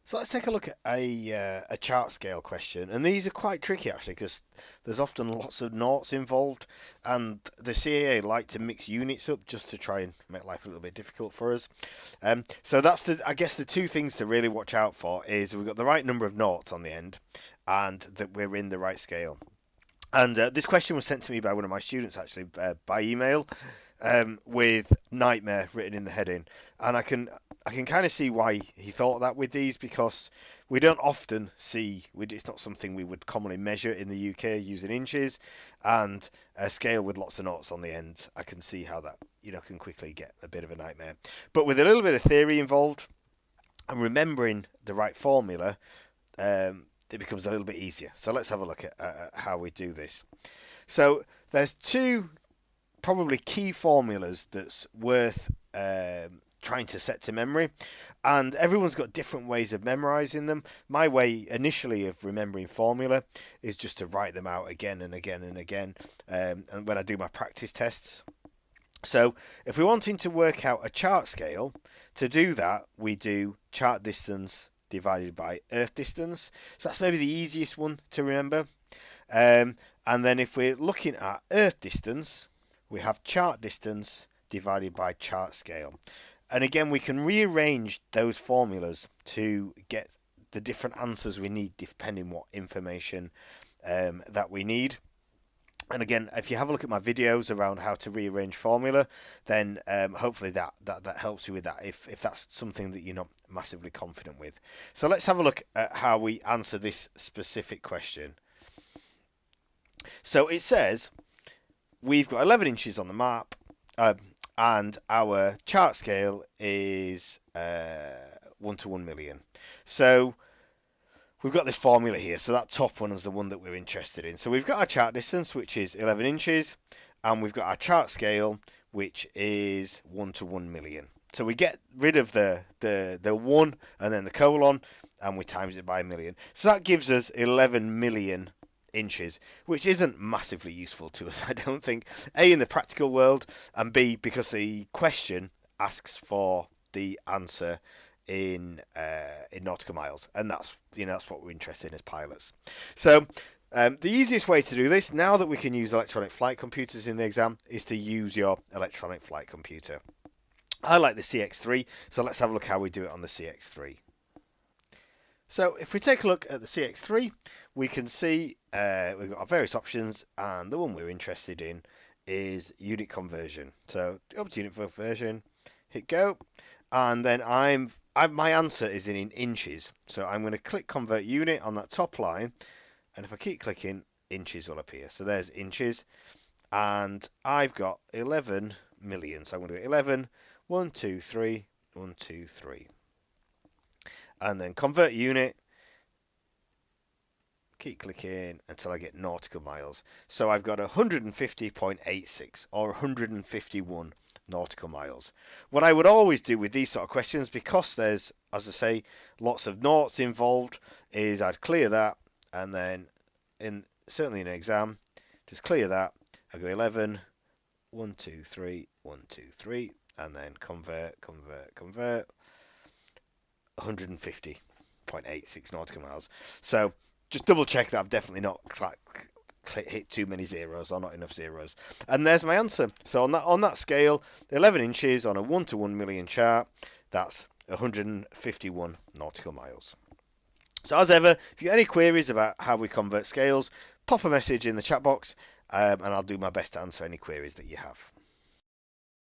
So let's take a look at a chart scale question, and these are quite tricky actually because there's often lots of noughts involved, and the CAA like to mix units up just to try and make life a little bit difficult for us. So that's I guess the two things to really watch out for is we've got the right number of noughts on the end, and that we're in the right scale. And this question was sent to me by one of my students actually by email, with nightmare written in the heading, and I can kind of see why he thought that with these because we don't often see it's not something we would commonly measure in the UK using inches, and a scale with lots of noughts on the end. I can see how that can quickly get a bit of a nightmare. But with a little bit of theory involved and remembering the right formula, it becomes a little bit easier. So let's have a look at how we do this. So there's two probably key formulas that's worth trying to set to memory, and everyone's got different ways of memorizing them. My way initially of remembering formula is just to write them out again and again and again, and when I do my practice tests. So if we're wanting to work out a chart scale, to do that we do chart distance divided by earth distance. So that's maybe the easiest one to remember. And then if we're looking at earth distance, we have chart distance divided by chart scale. And again, we can rearrange those formulas to get the different answers we need depending what information that we need. And again, if you have a look at my videos around how to rearrange formula, then hopefully that helps you with that if that's something that you're not massively confident with. So let's have a look at how we answer this specific question. So it says we've got 11 inches on the map, and our chart scale is 1 to 1 million. So we've got this formula here. So that top one is the one that we're interested in. So we've got our chart distance, which is 11 inches, and we've got our chart scale, which is 1 to 1 million. So we get rid of the 1 and then the colon, and we times it by a million. So that gives us 11 million inches, which isn't massively useful to us, I don't think. A, in the practical world, and B, because the question asks for the answer in nautical miles, and that's what we're interested in as pilots. So the easiest way to do this, now that we can use electronic flight computers in the exam, is to use your electronic flight computer. I like the CX3, so let's have a look how we do it on the CX3. So if we take a look at the CX3, we can see we've got our various options, and the one we're interested in is unit conversion. So up to unit conversion, hit go, and then my answer is in inches. So I'm going to click convert unit on that top line, and if I keep clicking, inches will appear. So there's inches, and I've got 11 million. So I'm going to go 11, 1, 2, 3, 1, 2, 3. And then convert unit, keep clicking until I get nautical miles. So I've got 150.86 or 151 nautical miles. What I would always do with these sort of questions, because there's, as I say, lots of noughts involved, is I'd clear that, and then certainly in an exam, just clear that. I go 11, 1, 2, 3, 1, 2, 3, and then convert, 150.86 nautical miles. So just double check that I've definitely not hit too many zeros or not enough zeros. And there's my answer. So on that scale, 11 inches on a 1 to 1 million chart, that's 151 nautical miles. So as ever, if you have any queries about how we convert scales, pop a message in the chat box, and I'll do my best to answer any queries that you have.